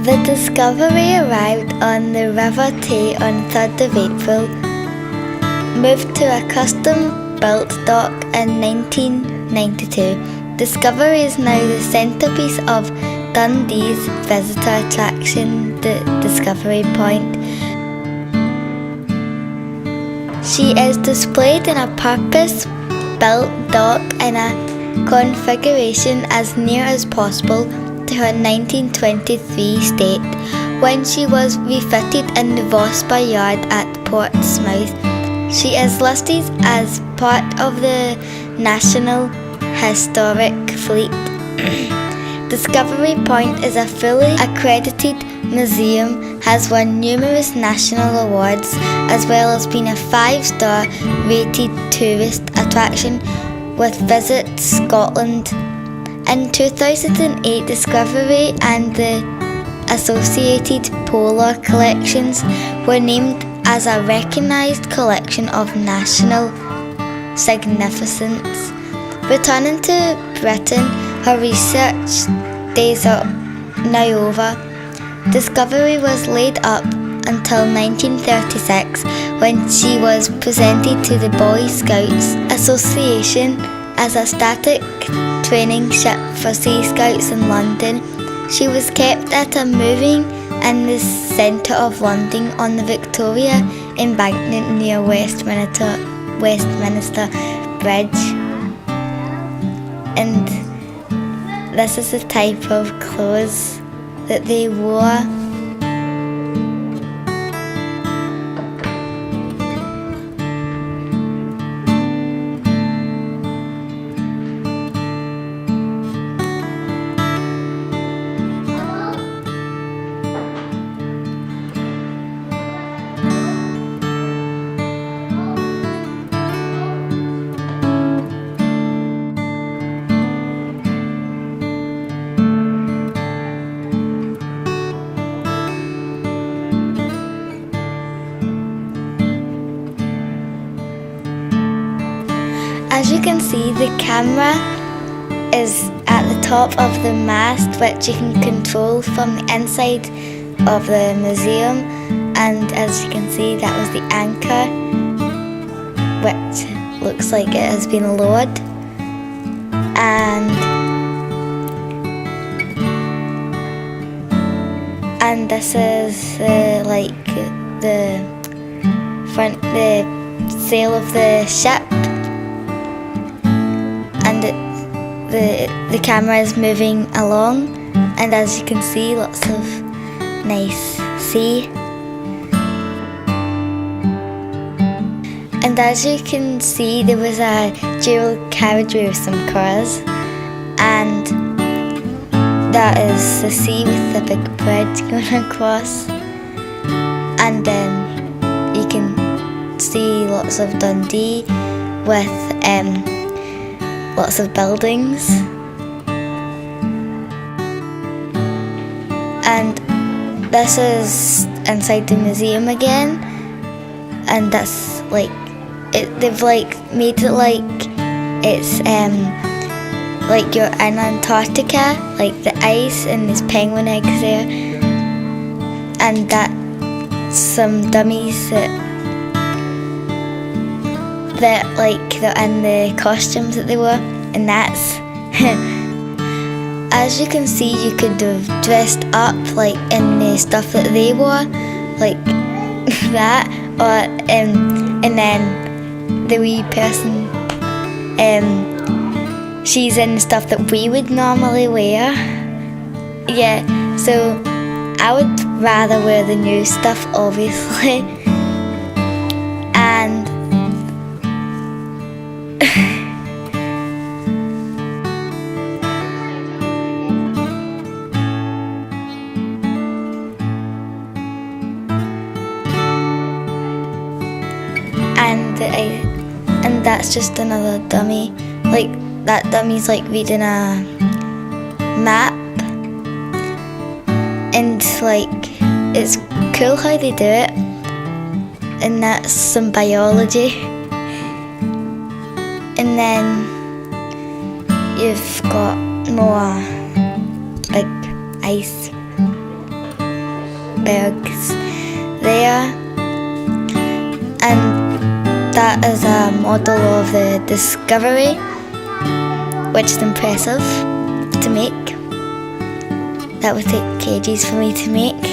The Discovery arrived on the River Tay on 3rd of April, moved to a custom-built dock in 1992. Discovery is now the centrepiece of Dundee's visitor attraction, the Discovery Point. She is displayed in a purpose-built dock in a configuration as near as possible to her 1923 state, when she was refitted in the Vosper Yard at Portsmouth. She is listed as part of the National Historic Fleet. Discovery Point is a fully accredited museum, has won numerous national awards, as well as being a 5-star rated tourist attraction with Visit Scotland. In 2008, Discovery and the associated Polar collections were named as a recognised collection of national significance. Returning to Britain, her research days are now over. Discovery was laid up until 1936, when she was presented to the Boy Scouts Association as a static training ship for Sea Scouts in London. She was kept at a mooring in the centre of London on the Victoria Embankment near Westminster Bridge. And this is the type of clothes that they wore. As you can see, the camera is at the top of the mast, which you can control from the inside of the museum, and as you can see, that was the anchor, which looks like it has been lowered. And this is like the front, the sail of the ship. And the camera is moving along, and as you can see, lots of nice sea. And as you can see, there was a dual carriageway with some cars, and that is the sea with the big bridge going across. And then you can see lots of Dundee with lots of buildings, and this is inside the museum again, and that's like they've like made it like it's like you're in Antarctica, like the ice, and there's penguin eggs there, and that's some dummies that like they're in the costumes that they wore, and that's as you can see, you could have dressed up like in the stuff that they wore, like that, or and then the wee person, she's in the stuff that we would normally wear. Yeah, so I would rather wear the new stuff, obviously. And that's just another dummy. Like that dummy's like reading a map, and like it's cool how they do it. And that's some biology. And then you've got more big ice icebergs there, and that is a model of the Discovery, which is impressive to make. That would take ages for me to make.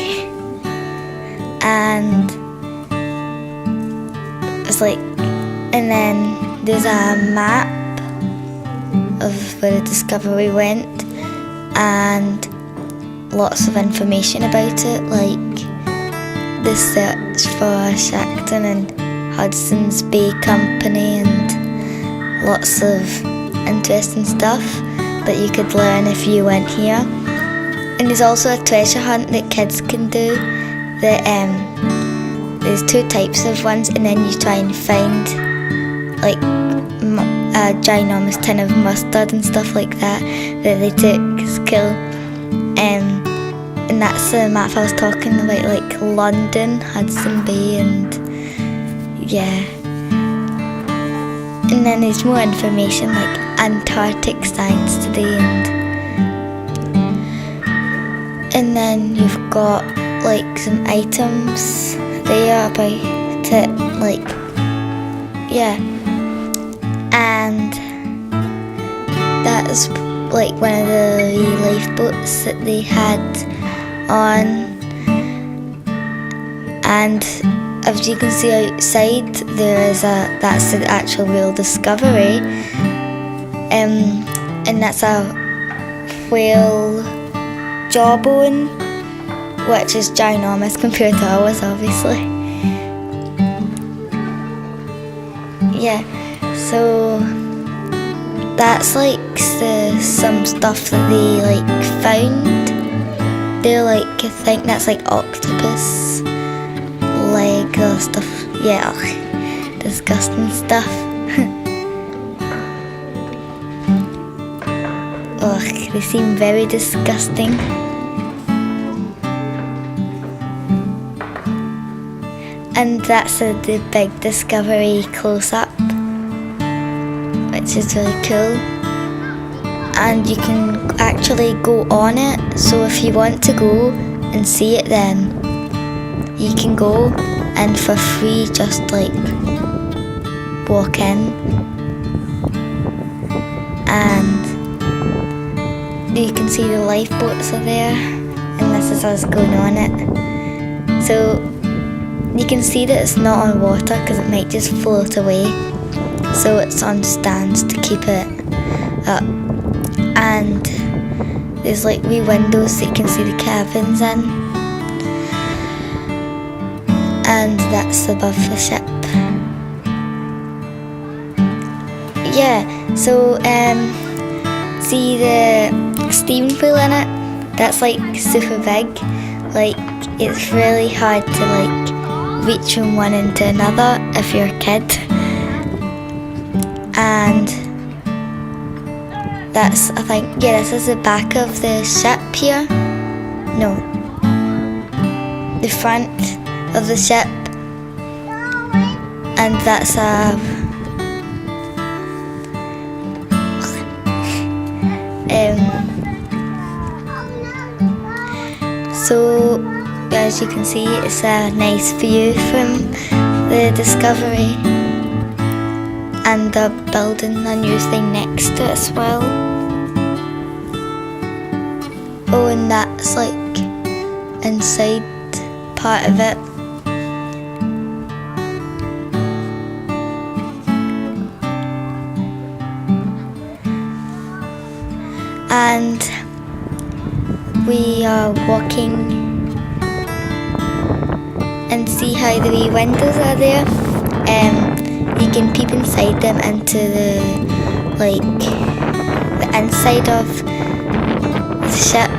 And it's like, and then there's a map of where the Discovery went and lots of information about it, like the search for Shackleton and Hudson's Bay Company and lots of interesting stuff that you could learn if you went here. And there's also a treasure hunt that kids can do. There's two types of ones, and then you try and find like a ginormous tin of mustard and stuff like that they took. It's cool. And that's the map I was talking about, like London, Hudson Bay, and yeah. And then there's more information like Antarctic Science Today, and then you've got like some items there about it, like, yeah. And that's like one of the lifeboats that they had on, and as you can see outside, that's the actual real Discovery, and that's a whale jawbone, which is ginormous compared to ours, obviously. Yeah, so that's like some stuff that they like found. They're like, I think that's like octopus leg or stuff. Yeah, disgusting stuff. Ugh, they seem very disgusting. And that's the big Discovery close-up, which is really cool. And you can actually go on it, so if you want to go and see it, then you can go and for free just like walk in, and you can see the lifeboats are there, and this is us going on it. So you can see that it's not on water because it might just float away, so it's on stands to keep it up. And there's like wee windows that you can see the cabins in, and that's above the ship. Yeah, so see the steam wheel in it? That's like super big. Like, it's really hard to like reach from one end to another if you're a kid. And that's, I think, yeah, this is the back of the ship here. No, the front of the ship. And that's so as you can see, it's a nice view from the Discovery, and they're building a new thing next to it as well. Oh, and that's like inside part of it. And we are walking and see how the wee windows are there. You can peep inside them into the inside of the ship,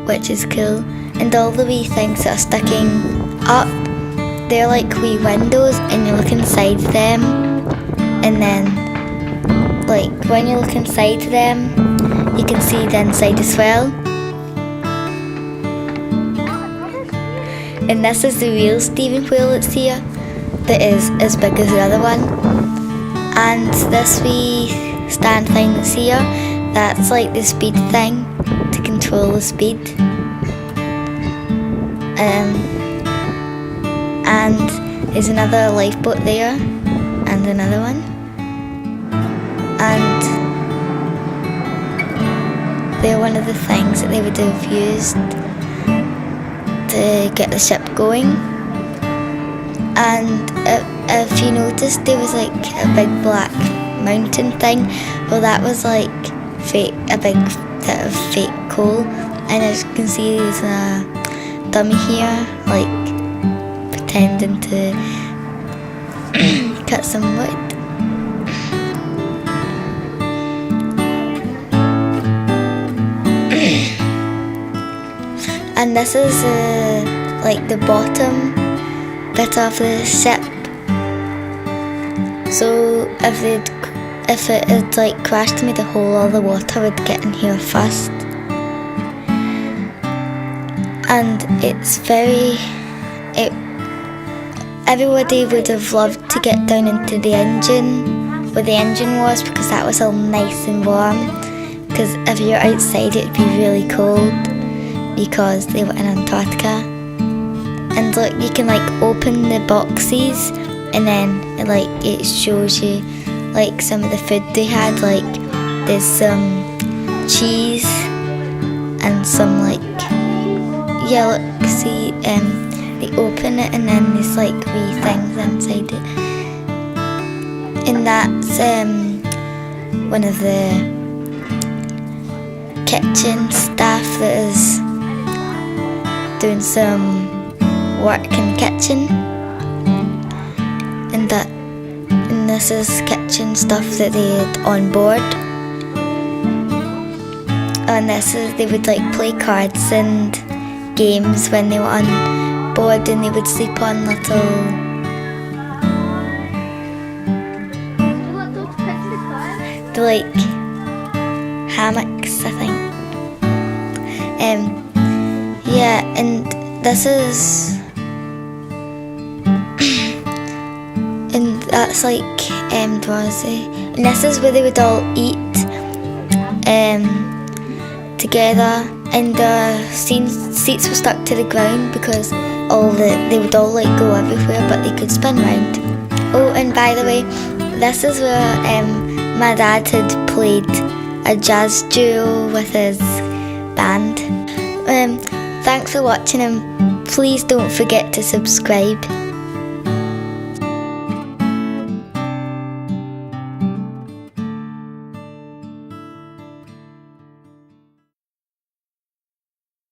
which is cool. And all the wee things that are sticking up, they're like wee windows, and you look inside them, and then like when you look inside them, you can see the inside as well. And this is the real steering wheel that's here, that is as big as the other one. And this wee stand thing that's here, that's like the speed thing to control the speed. and there's another lifeboat there, and another one, and they're one of the things that they would have used to get the ship going. And if you noticed, there was like a big black mountain thing. Well, that was like a big bit of fake coal, and as you can see, there's a dummy here, like pretending to cut some wood. And this is like the bottom bit of the ship. So if it had like crashed and made a hole, all the water would get in here first. And it's everybody would have loved to get down into the engine, where the engine was, because that was all nice and warm. Because if you're outside, it'd be really cold, because they were in Antarctica. And look, you can like open the boxes, and then it shows you like some of the food they had. Like there's some cheese and some like, yeah, look, see, they open it and then there's like wee things inside it. And that's one of the kitchen staff that is doing some work in the kitchen. And this is kitchen stuff that they had on board. And they would like play cards and games when they were on board, and they would sleep on little like hammocks, I think. Yeah, and this is and that's like Dorothy. And this is where they would all eat together, and the seats were stuck to the ground because they would all like go everywhere, but they could spin round. Oh, and by the way, this is where my dad had played a jazz duo with his band. Thanks for watching, and please don't forget to subscribe.